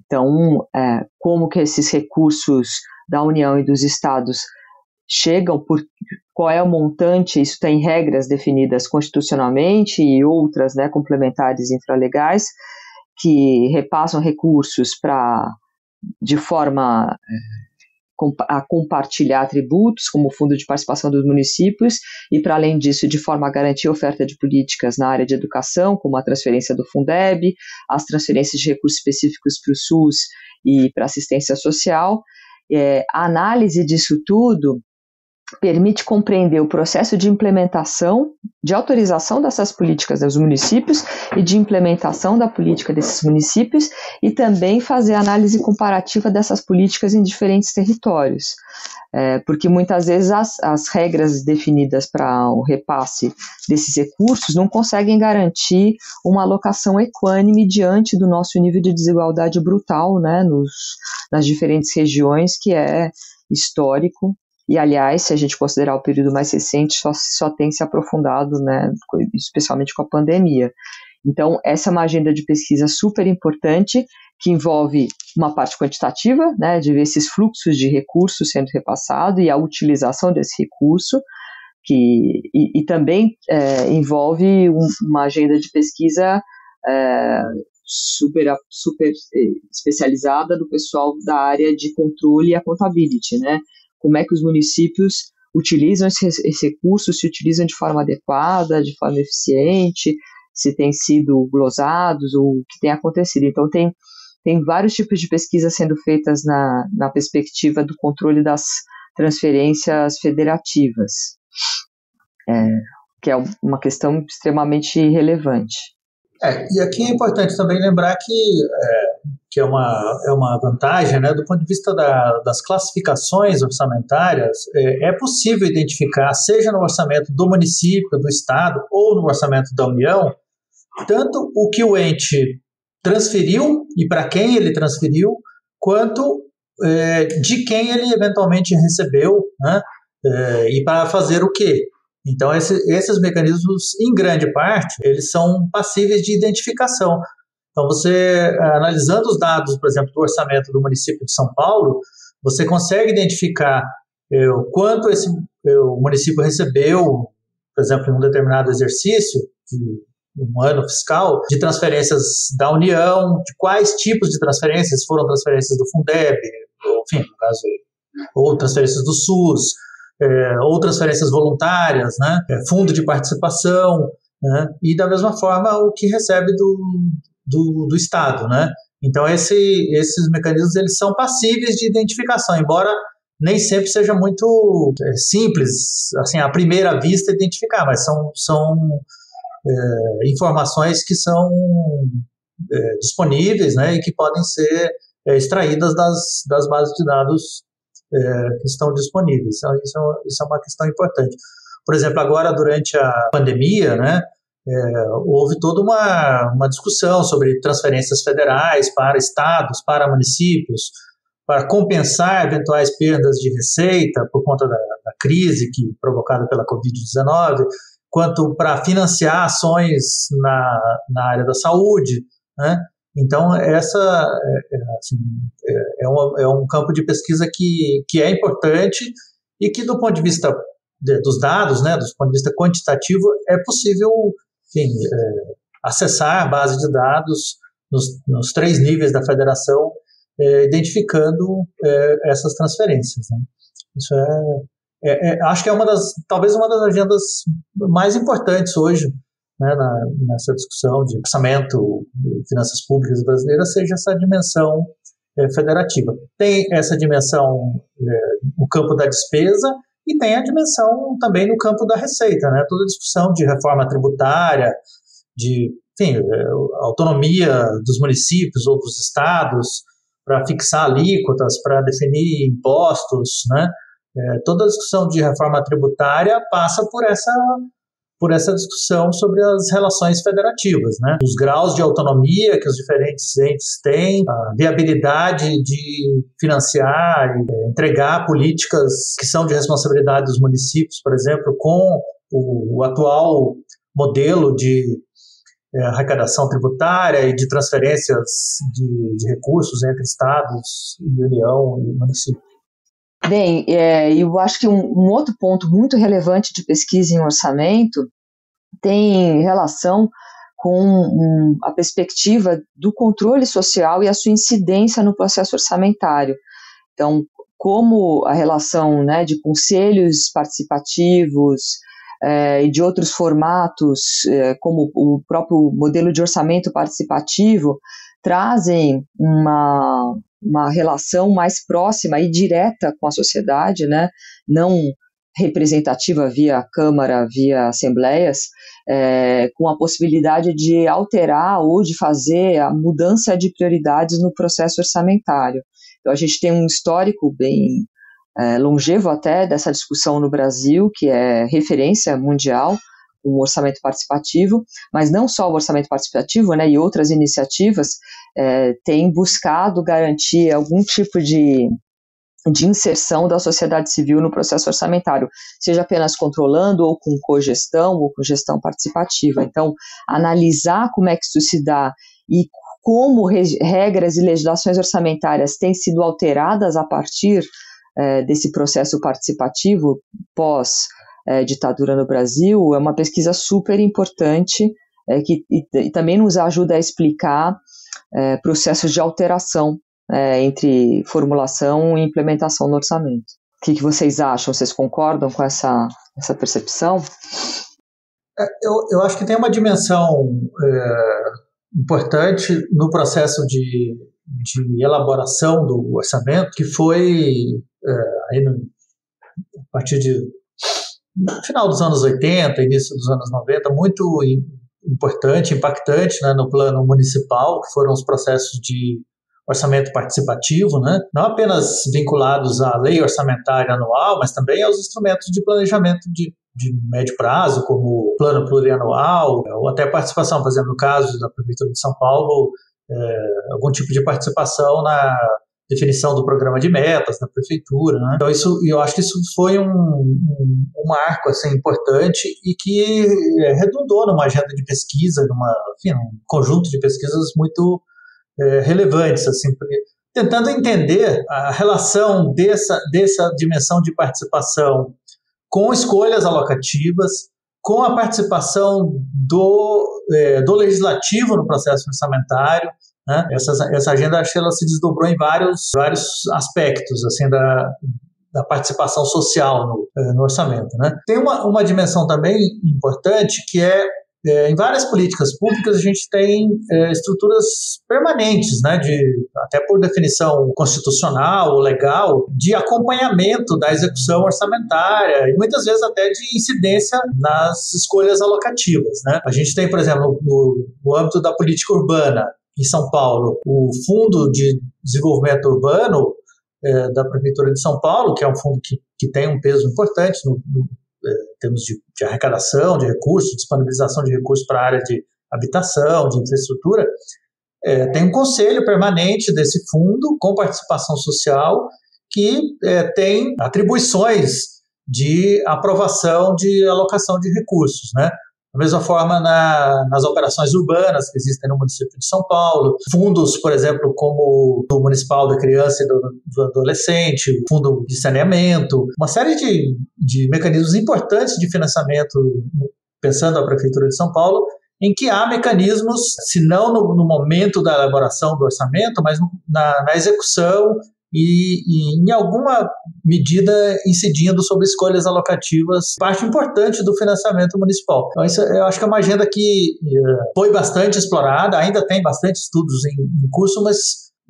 Então, como que esses recursos da União e dos estados chegam, qual é o montante, isso tem regras definidas constitucionalmente e outras, né, complementares infralegais, que repassam recursos de forma a compartilhar tributos, como o Fundo de Participação dos Municípios, e, para além disso, de forma a garantir a oferta de políticas na área de educação, como a transferência do Fundeb, as transferências de recursos específicos para o SUS e para a assistência social. A análise disso tudo permite compreender o processo de implementação, de autorização dessas políticas dos municípios e de implementação da política desses municípios, e também fazer análise comparativa dessas políticas em diferentes territórios. Porque muitas vezes as regras definidas para o repasse desses recursos não conseguem garantir uma alocação equânime diante do nosso nível de desigualdade brutal, né, nas diferentes regiões, que é histórico. E, aliás, se a gente considerar o período mais recente, só tem se aprofundado, né, especialmente com a pandemia. Então, essa é uma agenda de pesquisa super importante, que envolve uma parte quantitativa, né, de ver esses fluxos de recursos sendo repassados e a utilização desse recurso, e também envolve uma agenda de pesquisa super especializada do pessoal da área de controle e accountability, né? Como é que os municípios utilizam esse recurso, se utilizam de forma adequada, de forma eficiente, se têm sido glosados ou o que tem acontecido. Então, tem vários tipos de pesquisas sendo feitas na perspectiva do controle das transferências federativas, que é uma questão extremamente relevante. E aqui é importante também lembrar que é uma vantagem, né, do ponto de vista das classificações orçamentárias, é possível identificar, seja no orçamento do município, do estado ou no orçamento da União, tanto o que o ente transferiu e para quem ele transferiu, quanto de quem ele eventualmente recebeu, né, e para fazer o quê. Então, esses mecanismos, em grande parte, eles são passíveis de identificação. Então, você, analisando os dados, por exemplo, do orçamento do município de São Paulo, você consegue identificar o quanto o município recebeu, por exemplo, em um determinado exercício, um ano fiscal, de transferências da União, de quais tipos de transferências, foram transferências do Fundeb, enfim, no caso, ou transferências do SUS, ou transferências voluntárias, né, fundo de participação, né, e da mesma forma o que recebe do Estado, né. Então esses mecanismos eles são passíveis de identificação, embora nem sempre seja muito simples, assim, à primeira vista identificar, mas são informações que são disponíveis, né, e que podem ser extraídas das bases de dados que estão disponíveis. Então, isso é uma questão importante. Por exemplo, agora, durante a pandemia, né, houve toda uma discussão sobre transferências federais para estados, para municípios, para compensar eventuais perdas de receita por conta da crise provocada pela Covid-19, quanto para financiar ações na área da saúde, né? Então, é um campo de pesquisa que é importante e que, do ponto de vista dos dados, né, do ponto de vista quantitativo, é possível, enfim, acessar a base de dados nos 3 níveis da federação, identificando essas transferências, né? Isso acho que talvez uma das agendas mais importantes hoje, né, nessa discussão de orçamento de finanças públicas brasileiras, seja essa dimensão federativa. Tem essa dimensão no campo da despesa e tem a dimensão também no campo da receita, né? Toda a discussão de reforma tributária, enfim, autonomia dos municípios ou dos estados para fixar alíquotas, para definir impostos, né? Toda a discussão de reforma tributária passa por essa discussão sobre as relações federativas, né? Os graus de autonomia que os diferentes entes têm, a viabilidade de financiar e entregar políticas que são de responsabilidade dos municípios, por exemplo, com o atual modelo de arrecadação tributária e de transferências de recursos entre estados e União e município. Bem, eu acho que um outro ponto muito relevante de pesquisa em orçamento tem relação com a perspectiva do controle social e a sua incidência no processo orçamentário. Então, como a relação, né, de conselhos participativos e de outros formatos, como o próprio modelo de orçamento participativo, trazem uma relação mais próxima e direta com a sociedade, né? Não representativa via Câmara, via assembleias, com a possibilidade de alterar ou de fazer a mudança de prioridades no processo orçamentário. Então, a gente tem um histórico bem longevo até dessa discussão no Brasil, que é referência mundial, o orçamento participativo, mas não só o orçamento participativo, né, e outras iniciativas têm buscado garantir algum tipo de inserção da sociedade civil no processo orçamentário, seja apenas controlando ou com cogestão ou com gestão participativa. Então, analisar como é que isso se dá e como regras e legislações orçamentárias têm sido alteradas a partir desse processo participativo pós-ditadura no Brasil, é uma pesquisa super importante e também nos ajuda a explicar processos de alteração entre formulação e implementação no orçamento. O que vocês acham? Vocês concordam com essa percepção? Eu acho que tem uma dimensão importante no processo de elaboração do orçamento, que foi aí a partir no final dos anos 80, início dos anos 90, muito importante, impactante, né, no plano municipal, que foram os processos de orçamento participativo, né, não apenas vinculados à lei orçamentária anual, mas também aos instrumentos de planejamento de médio prazo, como o plano plurianual, ou até participação, por exemplo, no caso da Prefeitura de São Paulo, algum tipo de participação na definição do programa de metas da Prefeitura, né? Então, eu acho que isso foi um marco assim, importante e que redundou numa agenda de pesquisa, um conjunto de pesquisas muito relevantes, assim, tentando entender a relação dessa dimensão de participação com escolhas alocativas, com a participação do legislativo no processo orçamentário, né? Essa agenda, acho que ela se desdobrou em vários aspectos assim, da participação social no orçamento, né? Tem uma dimensão também importante que em várias políticas públicas a gente tem estruturas permanentes, né, até por definição constitucional ou legal, de acompanhamento da execução orçamentária e muitas vezes até de incidência nas escolhas alocativas, né? A gente tem, por exemplo, no âmbito da política urbana, em São Paulo, o Fundo de Desenvolvimento Urbano da Prefeitura de São Paulo, que é um fundo que tem um peso importante em termos de arrecadação de recursos, disponibilização de recursos para a área de habitação, de infraestrutura, tem um conselho permanente desse fundo, com participação social, que tem atribuições de aprovação de alocação de recursos, né? Da mesma forma, nas operações urbanas que existem no município de São Paulo, fundos, por exemplo, como o Municipal da Criança e do Adolescente, o Fundo de Saneamento, uma série de mecanismos importantes de financiamento, pensando a Prefeitura de São Paulo, em que há mecanismos, se não no momento da elaboração do orçamento, mas na execução e em alguma medida incidindo sobre escolhas alocativas, parte importante do financiamento municipal. Então, isso eu acho que é uma agenda que foi bastante explorada, ainda tem bastante estudos em curso, mas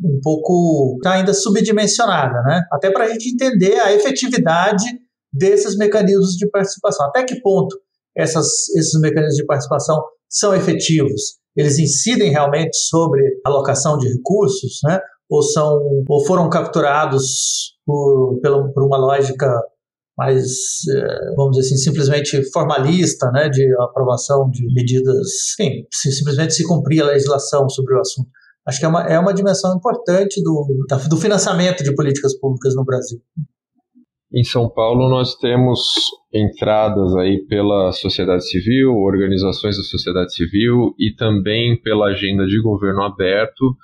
um pouco está ainda subdimensionada, né? Até para a gente entender a efetividade desses mecanismos de participação. Até que ponto esses mecanismos de participação são efetivos? Eles incidem realmente sobre a alocação de recursos, né? Ou foram capturados por uma lógica mais, vamos dizer assim, simplesmente formalista, né, de aprovação de medidas, enfim, simplesmente se cumprir a legislação sobre o assunto. Acho que é uma dimensão importante do financiamento de políticas públicas no Brasil. Em São Paulo nós temos entradas aí pela sociedade civil, organizações da sociedade civil e também pela agenda de governo aberto,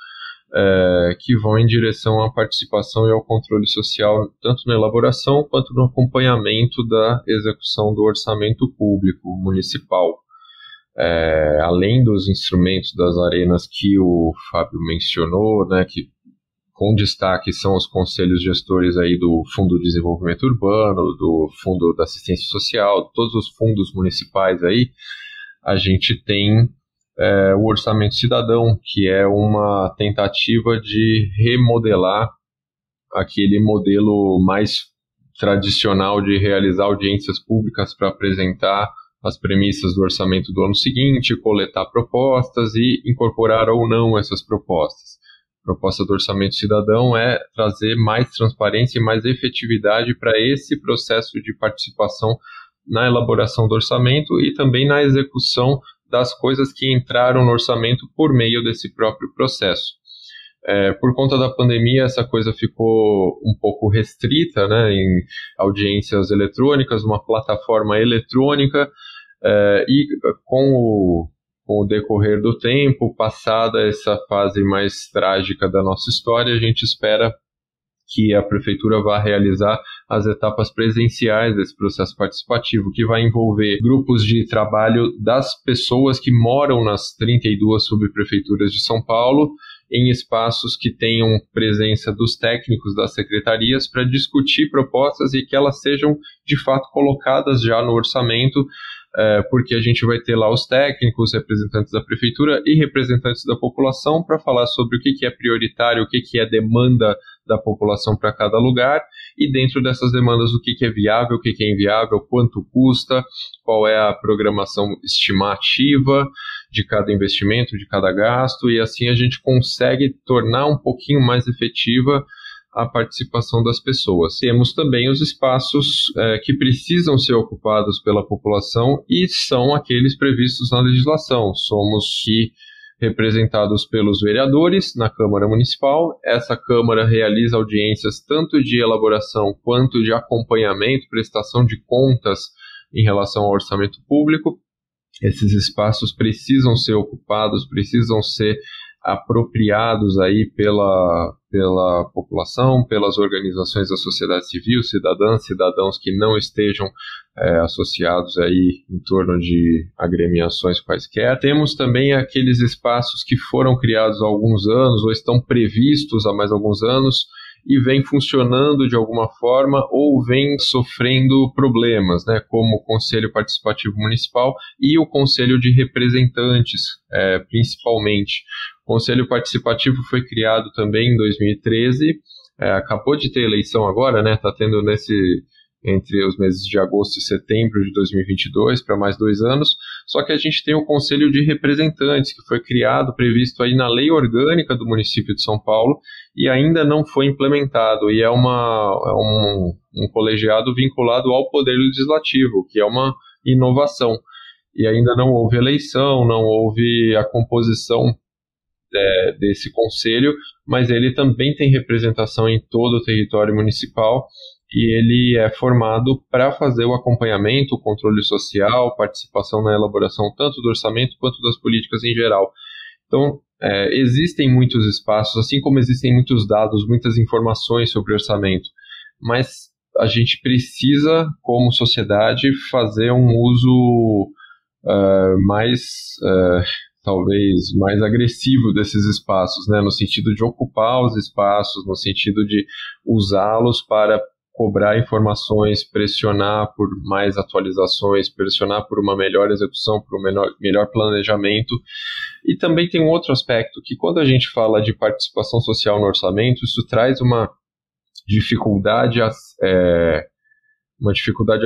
que vão em direção à participação e ao controle social, tanto na elaboração quanto no acompanhamento da execução do orçamento público municipal. Além dos instrumentos das arenas que o Fábio mencionou, né, que com destaque são os conselhos gestores aí do Fundo de Desenvolvimento Urbano, do Fundo da Assistência Social, todos os fundos municipais aí, a gente tem o Orçamento Cidadão, que é uma tentativa de remodelar aquele modelo mais tradicional de realizar audiências públicas para apresentar as premissas do orçamento do ano seguinte, coletar propostas e incorporar ou não essas propostas. A proposta do Orçamento Cidadão é trazer mais transparência e mais efetividade para esse processo de participação na elaboração do orçamento e também na execução das coisas que entraram no orçamento por meio desse próprio processo. Por conta da pandemia, essa coisa ficou um pouco restrita, né, em audiências eletrônicas, uma plataforma eletrônica, e com o decorrer do tempo, passada essa fase mais trágica da nossa história, a gente espera que a Prefeitura vá realizar as etapas presenciais desse processo participativo, que vai envolver grupos de trabalho das pessoas que moram nas 32 subprefeituras de São Paulo, em espaços que tenham presença dos técnicos das secretarias para discutir propostas e que elas sejam, de fato, colocadas já no orçamento, porque a gente vai ter lá os técnicos, representantes da prefeitura e representantes da população para falar sobre o que é prioritário, o que é demanda da população para cada lugar, e dentro dessas demandas o que é viável, o que é inviável, quanto custa, qual é a programação estimativa, de cada investimento, de cada gasto, e assim a gente consegue tornar um pouquinho mais efetiva a participação das pessoas. Temos também os espaços que precisam ser ocupados pela população e são aqueles previstos na legislação. Somos representados pelos vereadores na Câmara Municipal. Essa Câmara realiza audiências tanto de elaboração quanto de acompanhamento, prestação de contas em relação ao orçamento público. Esses espaços precisam ser ocupados, precisam ser apropriados aí pela população, pelas organizações da sociedade civil, cidadãos que não estejam associados aí em torno de agremiações quaisquer. Temos também aqueles espaços que foram criados há alguns anos ou estão previstos há mais alguns anos e vem funcionando de alguma forma ou vem sofrendo problemas, né, como o Conselho Participativo Municipal e o Conselho de Representantes, principalmente. O Conselho Participativo foi criado também em 2013, acabou de ter eleição agora, né, está tendo entre os meses de agosto e setembro de 2022, para mais 2 anos, só que a gente tem o Conselho de Representantes, que foi criado, previsto aí na Lei Orgânica do município de São Paulo, e ainda não foi implementado, e é um colegiado vinculado ao Poder Legislativo, que é uma inovação, e ainda não houve eleição, não houve a composição desse conselho, mas ele também tem representação em todo o território municipal, e ele é formado para fazer o acompanhamento, o controle social, participação na elaboração tanto do orçamento quanto das políticas em geral. Então, existem muitos espaços, assim como existem muitos dados, muitas informações sobre orçamento, mas a gente precisa, como sociedade, fazer um uso talvez mais agressivo desses espaços, né? No sentido de ocupar os espaços, no sentido de usá-los para cobrar informações, pressionar por mais atualizações, pressionar por uma melhor execução, por um melhor planejamento. E também tem um outro aspecto, que quando a gente fala de participação social no orçamento, isso traz uma dificuldade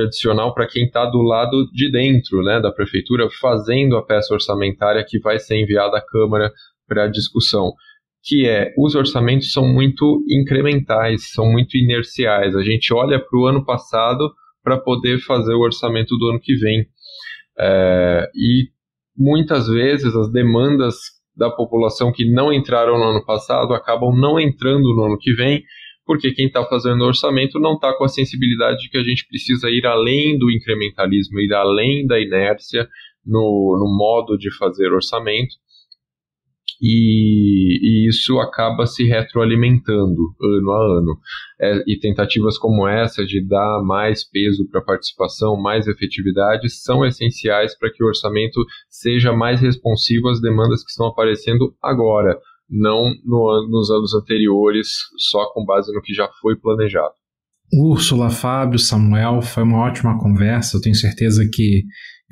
adicional para quem está do lado de dentro, né, da prefeitura, fazendo a peça orçamentária que vai ser enviada à Câmara para discussão, que os orçamentos são muito incrementais, são muito inerciais. A gente olha para o ano passado para poder fazer o orçamento do ano que vem. E muitas vezes as demandas da população que não entraram no ano passado acabam não entrando no ano que vem, porque quem está fazendo o orçamento não está com a sensibilidade de que a gente precisa ir além do incrementalismo, ir além da inércia no modo de fazer orçamento, e isso acaba se retroalimentando ano a ano. E tentativas como essa de dar mais peso para a participação, mais efetividade, são essenciais para que o orçamento seja mais responsivo às demandas que estão aparecendo agora, não nos anos anteriores, só com base no que já foi planejado. Úrsula, Fábio, Samuel, foi uma ótima conversa. Eu tenho certeza que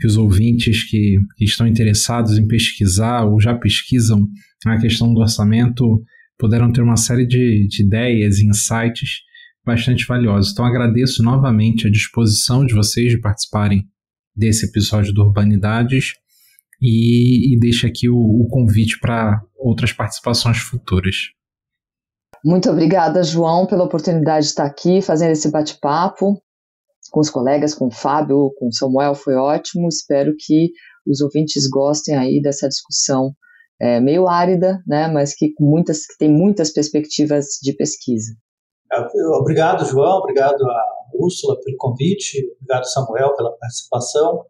os ouvintes que estão interessados em pesquisar ou já pesquisam a questão do orçamento puderam ter uma série de ideias e insights bastante valiosos. Então agradeço novamente a disposição de vocês de participarem desse episódio do Urbanidades e deixo aqui o convite para outras participações futuras. Muito obrigada, João, pela oportunidade de estar aqui fazendo esse bate-papo com os colegas, com o Fábio, com o Samuel, foi ótimo. Espero que os ouvintes gostem aí dessa discussão meio árida, né, mas que tem muitas perspectivas de pesquisa. Obrigado, João, obrigado a Úrsula pelo convite, obrigado, Samuel, pela participação.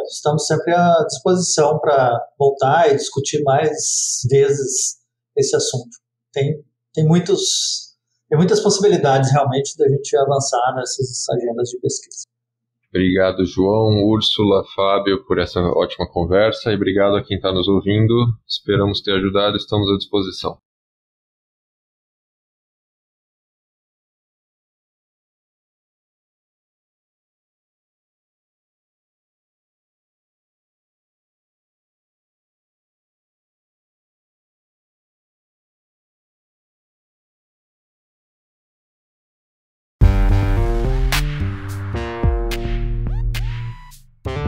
Estamos sempre à disposição para voltar e discutir mais vezes esse assunto. Tem muitas possibilidades realmente da gente avançar nessas agendas de pesquisa. Obrigado, João, Úrsula, Fábio, por essa ótima conversa e obrigado a quem está nos ouvindo. Esperamos ter ajudado, estamos à disposição.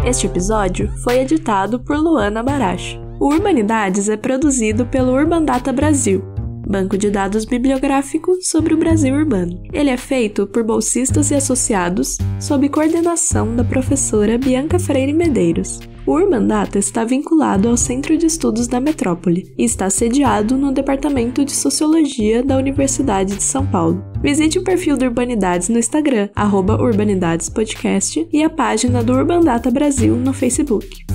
Este episódio foi editado por Luana Baracho. O Urbanidades é produzido pelo Urban Data Brasil, banco de dados bibliográfico sobre o Brasil urbano. Ele é feito por bolsistas e associados, sob coordenação da professora Bianca Freire Medeiros. O Urban Data está vinculado ao Centro de Estudos da Metrópole e está sediado no Departamento de Sociologia da Universidade de São Paulo. Visite o perfil do Urbanidades no Instagram, @urbanidadespodcast, e a página do Urban Data Brasil no Facebook.